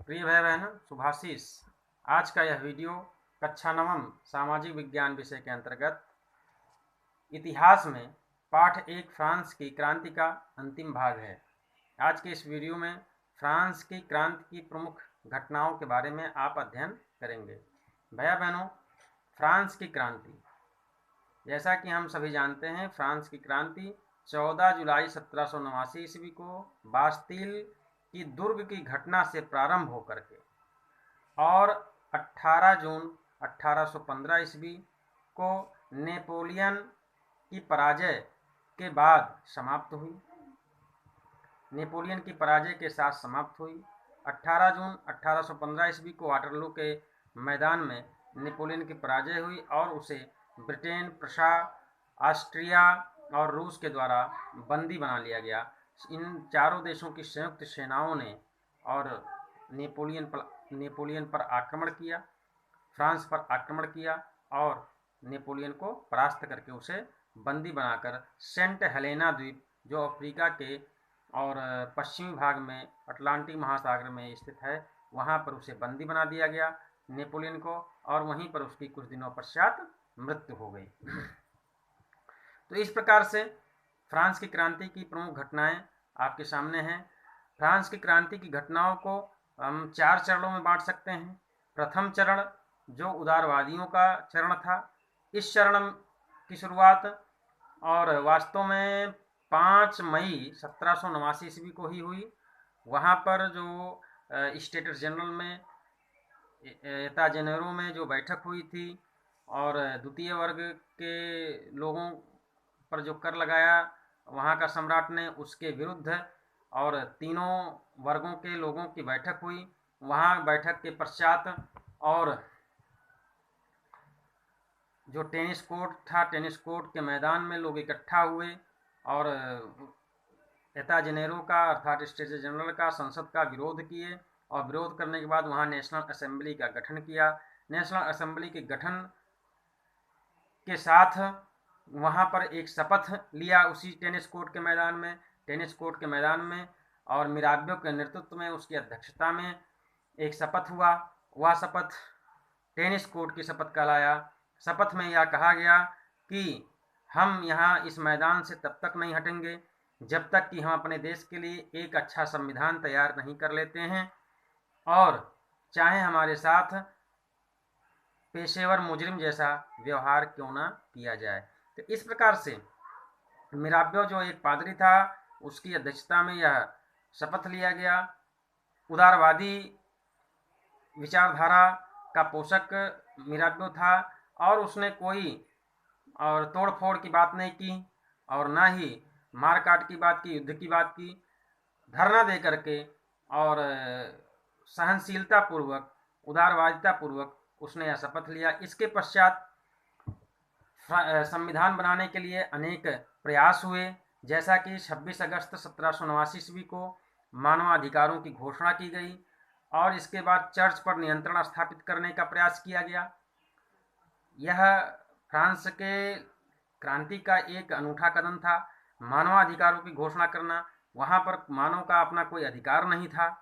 प्रिय भाई बहनों, शुभाशीष। आज का यह वीडियो कक्षा नवम सामाजिक विज्ञान विषय के अंतर्गत इतिहास में पाठ 1 फ्रांस की क्रांति का अंतिम भाग है। आज के इस वीडियो में फ्रांस की क्रांति की प्रमुख घटनाओं के बारे में आप अध्ययन करेंगे। भैया बहनों, फ्रांस की क्रांति, जैसा कि हम सभी जानते हैं, फ्रांस की क्रांति 14 जुलाई 1789 ईस्वी को बास्तील की दुर्ग की घटना से प्रारंभ होकर के और 18 जून 1815 ईस्वी को नेपोलियन की पराजय के बाद समाप्त हुई। नेपोलियन की पराजय के साथ समाप्त हुई। 18 जून 1815 ईस्वी को वाटरलू के मैदान में नेपोलियन की पराजय हुई और उसे ब्रिटेन, प्रशा, ऑस्ट्रिया और रूस के द्वारा बंदी बना लिया गया। इन चारों देशों की संयुक्त सेनाओं ने और नेपोलियन पर आक्रमण किया, फ्रांस पर आक्रमण किया और नेपोलियन को परास्त करके उसे बंदी बनाकर सेंट हेलेना द्वीप, जो अफ्रीका के और पश्चिमी भाग में अटलांटिक महासागर में स्थित है, वहां पर उसे बंदी बना दिया गया नेपोलियन को, और वहीं पर उसकी कुछ दिनों पश्चात मृत्यु हो गई। तो इस प्रकार से फ्रांस की क्रांति की प्रमुख घटनाएं आपके सामने हैं। फ्रांस की क्रांति की घटनाओं को हम 4 चरणों में बांट सकते हैं। प्रथम चरण जो उदारवादियों का चरण था, इस चरण की शुरुआत और वास्तव में 5 मई 1789 ईस्वी को ही हुई। वहाँ पर जो स्टेट्स जनरल में एता जेनेरो में जो बैठक हुई थी और द्वितीय वर्ग के लोगों पर जो कर लगाया वहाँ का सम्राट ने, उसके विरुद्ध और तीनों वर्गों के लोगों की बैठक हुई। वहाँ बैठक के पश्चात और जो टेनिस कोर्ट था, टेनिस कोर्ट के मैदान में लोग इकट्ठा हुए और एता जेनेरो का अर्थात स्टेट्स जनरल का, संसद का विरोध किए और विरोध करने के बाद वहाँ नेशनल असेंबली का गठन किया। नेशनल असेंबली के गठन के साथ वहाँ पर एक शपथ लिया उसी टेनिस कोर्ट के मैदान में और मिराबियो के नेतृत्व में, उसकी अध्यक्षता में एक शपथ हुआ। वह शपथ टेनिस कोर्ट की शपथ कहलाया। शपथ में यह कहा गया कि हम यहाँ इस मैदान से तब तक नहीं हटेंगे जब तक कि हम अपने देश के लिए एक अच्छा संविधान तैयार नहीं कर लेते हैं, और चाहे हमारे साथ पेशेवर मुजरिम जैसा व्यवहार क्यों ना किया जाए। तो इस प्रकार से मिराबियो जो एक पादरी था, उसकी अध्यक्षता में यह शपथ लिया गया। उदारवादी विचारधारा का पोषक मिराबियो था और उसने कोई और तोड़फोड़ की बात नहीं की और ना ही मारकाट की बात की, युद्ध की बात की। धरना दे करके और सहनशीलता पूर्वक, उदारवादिता पूर्वक उसने यह शपथ लिया। इसके पश्चात संविधान बनाने के लिए अनेक प्रयास हुए, जैसा कि 26 अगस्त 1789 ईस्वी को मानवाधिकारों की घोषणा की गई और इसके बाद चर्च पर नियंत्रण स्थापित करने का प्रयास किया गया। यह फ्रांस के क्रांति का एक अनूठा कदम था, मानवाधिकारों की घोषणा करना। वहाँ पर मानव का अपना कोई अधिकार नहीं था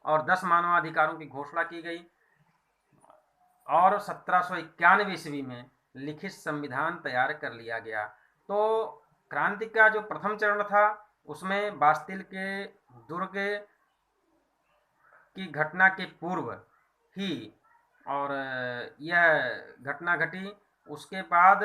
और 10 मानवाधिकारों की घोषणा की गई और 1791 ईस्वी में लिखित संविधान तैयार कर लिया गया। तो क्रांति का जो प्रथम चरण था उसमें बास्तिल के दुर्ग की घटना के पूर्व ही और यह घटना घटी। उसके बाद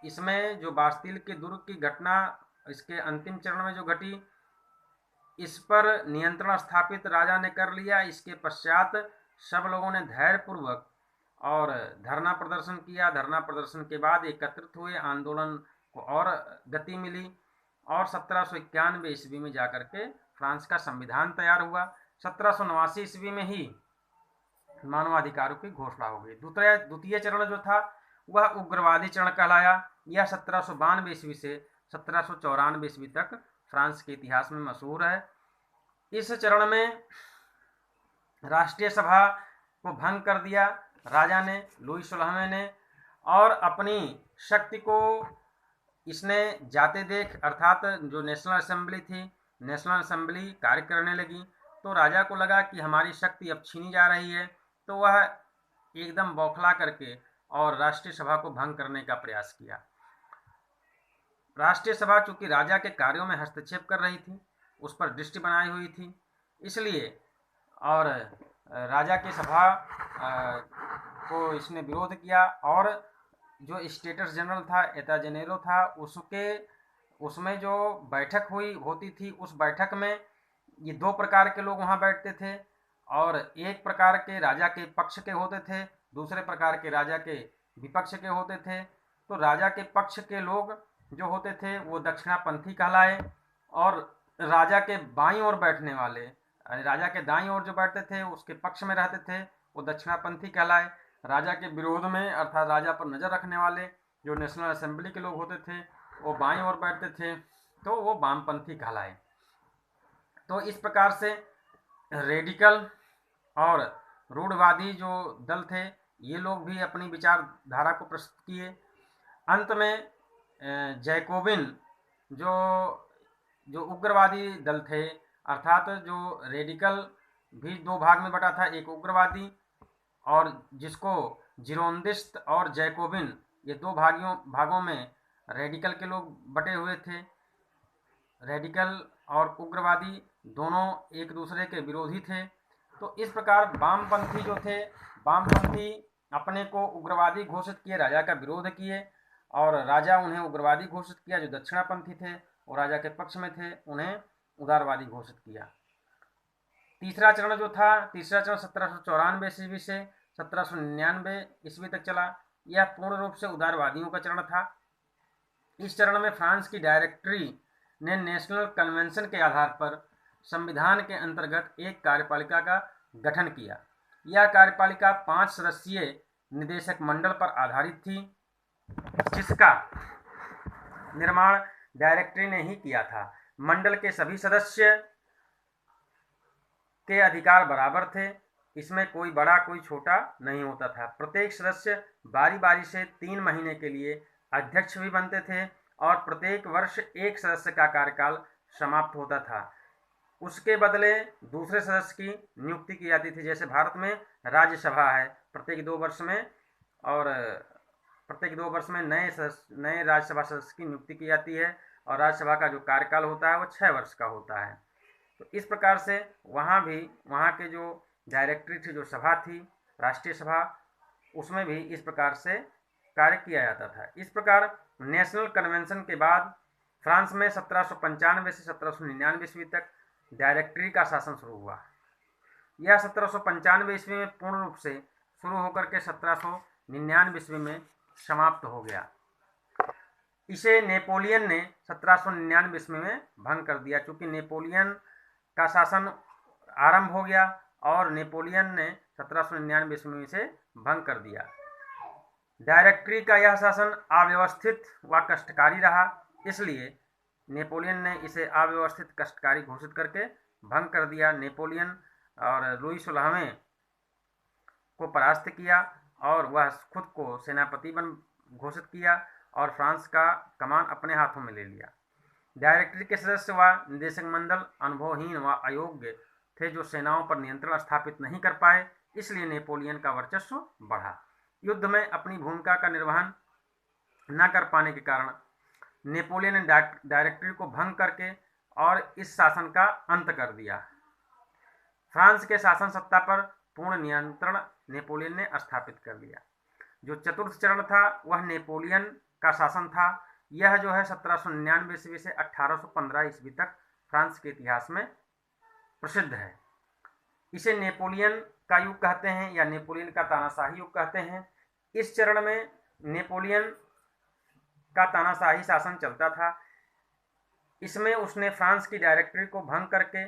इसमें जो बास्तिल के दुर्ग की घटना, इसके अंतिम चरण में जो घटी, इस पर नियंत्रण स्थापित राजा ने कर लिया। इसके पश्चात सब लोगों ने धैर्यपूर्वक और धरना प्रदर्शन किया। धरना प्रदर्शन के बाद एकत्रित हुए, आंदोलन को और गति मिली और 1791 ईस्वी में जाकर के फ्रांस का संविधान तैयार हुआ। 1789 ईस्वी में ही मानवाधिकारों की घोषणा हो गई। द्वितीय चरण जो था वह उग्रवादी चरण कहलाया। यह 1792 ईस्वी से 1794 ईस्वी तक फ्रांस के इतिहास में मशहूर है। इस चरण में राष्ट्रीय सभा को भंग कर दिया राजा ने, लुई 16वें ने, और अपनी शक्ति को इसने जाते देख, अर्थात जो नेशनल असेंबली थी, नेशनल असेंबली कार्य करने लगी तो राजा को लगा कि हमारी शक्ति अब छीनी जा रही है, तो वह एकदम बौखला करके और राष्ट्रीय सभा को भंग करने का प्रयास किया। राष्ट्रीय सभा चूंकि राजा के कार्यों में हस्तक्षेप कर रही थी, उस पर दृष्टि बनाई हुई थी, इसलिए और राजा की सभा को इसने विरोध किया, और जो स्टेटस जनरल था, एता जेनेरो था, उसमें जो बैठक होती थी, उस बैठक में ये दो प्रकार के लोग वहाँ बैठते थे, और एक प्रकार के राजा के पक्ष के होते थे, दूसरे प्रकार के राजा के विपक्ष के होते थे। तो राजा के पक्ष के लोग जो होते थे वो दक्षिणापंथी कहलाए, और राजा के बाईं ओर बैठने वाले, राजा के दाईं ओर जो बैठते थे, उसके पक्ष में रहते थे, वो दक्षिणापंथी कहलाए। राजा के विरोध में अर्थात राजा पर नज़र रखने वाले जो नेशनल असेंबली के लोग होते थे, वो बाईं ओर बैठते थे, तो वो वामपंथी कहलाए। तो इस प्रकार से रेडिकल और रूढ़वादी जो दल थे, ये लोग भी अपनी विचारधारा को प्रस्तुत किए। अंत में जैकोबिन जो उग्रवादी दल थे, अर्थात जो रेडिकल भी दो भाग में बटा था, एक उग्रवादी, और जिसको जिरोंदिस्ट और जैकोबिन, ये दो भागों में रेडिकल के लोग बटे हुए थे। रेडिकल और उग्रवादी दोनों एक दूसरे के विरोधी थे। तो इस प्रकार वामपंथी जो थे, वामपंथी अपने को उग्रवादी घोषित किए, राजा का विरोध किए, और राजा उन्हें उग्रवादी घोषित किया। जो दक्षिणापंथी थे और राजा के पक्ष में थे, उन्हें उदारवादी घोषित किया। तीसरा चरण 1794 ईस्वी से 1799 ईस्वी तक चला। यह पूर्ण रूप से उदारवादियों का चरण था। इस चरण में फ्रांस की डायरेक्टरी ने नेशनल कन्वेंशन के आधार पर संविधान के अंतर्गत एक कार्यपालिका का गठन किया। यह कार्यपालिका 5 सदस्यीय निदेशक मंडल पर आधारित थी, जिसका निर्माण डायरेक्टरी ने ही किया था। मंडल के सभी सदस्य के अधिकार बराबर थे, इसमें कोई बड़ा कोई छोटा नहीं होता था। प्रत्येक सदस्य बारी बारी से 3 महीने के लिए अध्यक्ष भी बनते थे, और प्रत्येक वर्ष एक सदस्य का कार्यकाल समाप्त होता था। उसके बदले दूसरे सदस्य की नियुक्ति की जाती थी। जैसे भारत में राज्यसभा है, प्रत्येक 2 वर्ष में, और प्रत्येक 2 वर्ष में नए राज्यसभा सदस्य की नियुक्ति की जाती है, और राज्यसभा का जो कार्यकाल होता है वो 6 वर्ष का होता है। तो इस प्रकार से वहाँ के जो डायरेक्टरी थी, जो सभा थी, राष्ट्रीय सभा, उसमें भी इस प्रकार से कार्य किया जाता था। इस प्रकार नेशनल कन्वेंशन के बाद फ्रांस में 1795 से 1799 ईस्वी तक डायरेक्टरी का शासन शुरू हुआ। यह 1795 ईस्वी में पूर्ण रूप से शुरू होकर के 1799 ईस्वी में समाप्त हो गया। इसे नेपोलियन ने 1799 ईस्वी में भंग कर दिया। चूंकि नेपोलियन का शासन आरंभ हो गया और नेपोलियन ने 1799 ईस्वी से भंग कर दिया। डायरेक्टरी का यह शासन अव्यवस्थित व कष्टकारी रहा, इसलिए नेपोलियन ने इसे अव्यवस्थित कष्टकारी घोषित करके भंग कर दिया। नेपोलियन और लुई 16वें को परास्त किया, और वह खुद को सेनापति घोषित किया, और फ्रांस का कमान अपने हाथों में ले लिया। डायरेक्टरी के सदस्य व निदेशक मंडल अनुभवहीन व अयोग्य थे, जो सेनाओं पर नियंत्रण स्थापित नहीं कर पाए, इसलिए नेपोलियन का वर्चस्व बढ़ा। युद्ध में अपनी भूमिका का निर्वहन न कर पाने के कारण नेपोलियन ने डायरेक्टरी को भंग करके और इस शासन का अंत कर दिया। फ्रांस के शासन सत्ता पर पूर्ण नियंत्रण नेपोलियन ने स्थापित कर लिया। जो चतुर्थ चरण था वह नेपोलियन का शासन था। यह जो है 1799 ईस्वी से 1815 ईस्वी तक फ्रांस के इतिहास में प्रसिद्ध है। इसे नेपोलियन का युग कहते हैं, या नेपोलियन का तानाशाही युग कहते हैं। इस चरण में नेपोलियन का तानाशाही शासन चलता था। इसमें उसने फ्रांस की डायरेक्टरी को भंग करके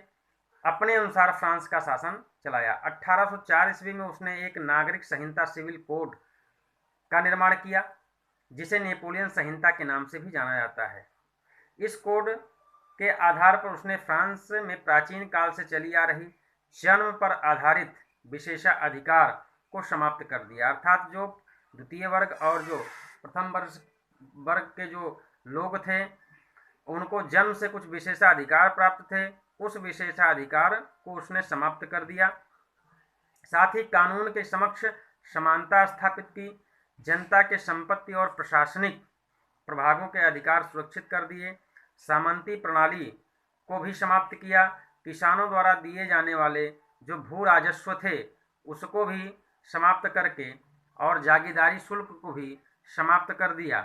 अपने अनुसार फ्रांस का शासन चलाया। 1804 ईस्वी में उसने एक नागरिक संहिता सिविल कोड का निर्माण किया, जिसे नेपोलियन संहिता के नाम से भी जाना जाता है। इस कोड के आधार पर उसने फ्रांस में प्राचीन काल से चली आ रही जन्म पर आधारित विशेषाधिकार को समाप्त कर दिया। अर्थात जो द्वितीय वर्ग और जो प्रथम वर्ग के जो लोग थे, उनको जन्म से कुछ विशेषाधिकार प्राप्त थे, उस विशेषाधिकार को उसने समाप्त कर दिया। साथ ही कानून के समक्ष समानता स्थापित की, जनता के संपत्ति और प्रशासनिक प्रभागों के अधिकार सुरक्षित कर दिए, सामंती प्रणाली को भी समाप्त किया, किसानों द्वारा दिए जाने वाले जो भू राजस्व थे उसको भी समाप्त करके और जागीरदारी शुल्क को भी समाप्त कर दिया।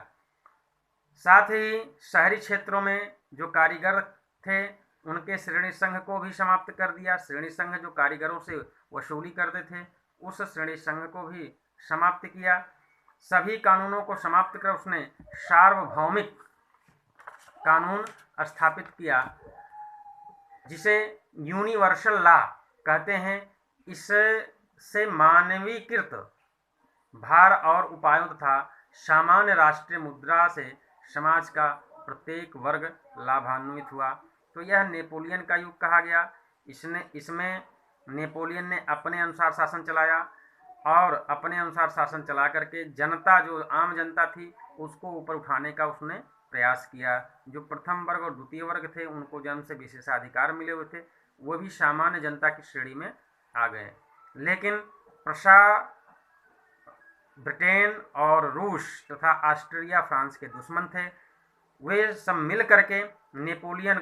साथ ही शहरी क्षेत्रों में जो कारीगर थे उनके श्रेणी संघ को भी समाप्त कर दिया। श्रेणी संघ जो कारीगरों से वसूली करते थे उस श्रेणी संघ को भी समाप्त किया। सभी कानूनों को समाप्त कर उसने सार्वभौमिक कानून स्थापित किया जिसे यूनिवर्सल लॉ कहते हैं। इससे मानवीकृत भार और उपायों तथा सामान्य राष्ट्रीय मुद्रा से समाज का प्रत्येक वर्ग लाभान्वित हुआ। तो यह नेपोलियन का युग कहा गया। इसमें नेपोलियन ने अपने अनुसार शासन चलाया और अपने अनुसार शासन चला करके जनता, जो आम जनता थी, उसको ऊपर उठाने का उसने प्रयास किया। जो प्रथम वर्ग और द्वितीय वर्ग थे उनको जन्म से विशेषाधिकार मिले हुए थे, वो भी सामान्य जनता की श्रेणी में आ गए। लेकिन ब्रिटेन और रूस तथा ऑस्ट्रिया फ्रांस के दुश्मन थे। वे सब मिल करके नेपोलियन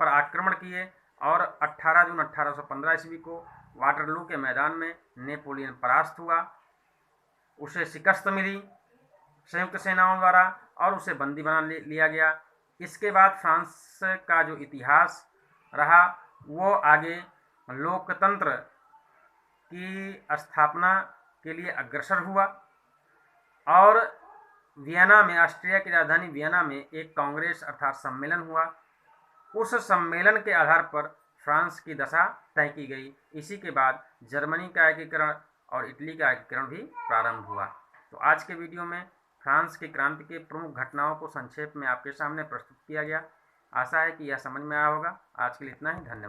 पर आक्रमण किए और 18 जून 1815 ईस्वी को वाटरलू के मैदान में नेपोलियन परास्त हुआ। उसे शिकस्त मिली संयुक्त सेनाओं द्वारा और उसे बंदी बना लिया गया। इसके बाद फ्रांस का जो इतिहास रहा वो आगे लोकतंत्र की स्थापना के लिए अग्रसर हुआ और वियना में, ऑस्ट्रिया की राजधानी वियना में एक कांग्रेस अर्थात सम्मेलन हुआ। उस सम्मेलन के आधार पर फ्रांस की दशा तय की गई। इसी के बाद जर्मनी का एकीकरण और इटली का एकीकरण भी प्रारंभ हुआ। तो आज के वीडियो में फ्रांस की क्रांति के प्रमुख घटनाओं को संक्षेप में आपके सामने प्रस्तुत किया गया। आशा है कि यह समझ में आया होगा। आज के लिए इतना ही। धन्यवाद।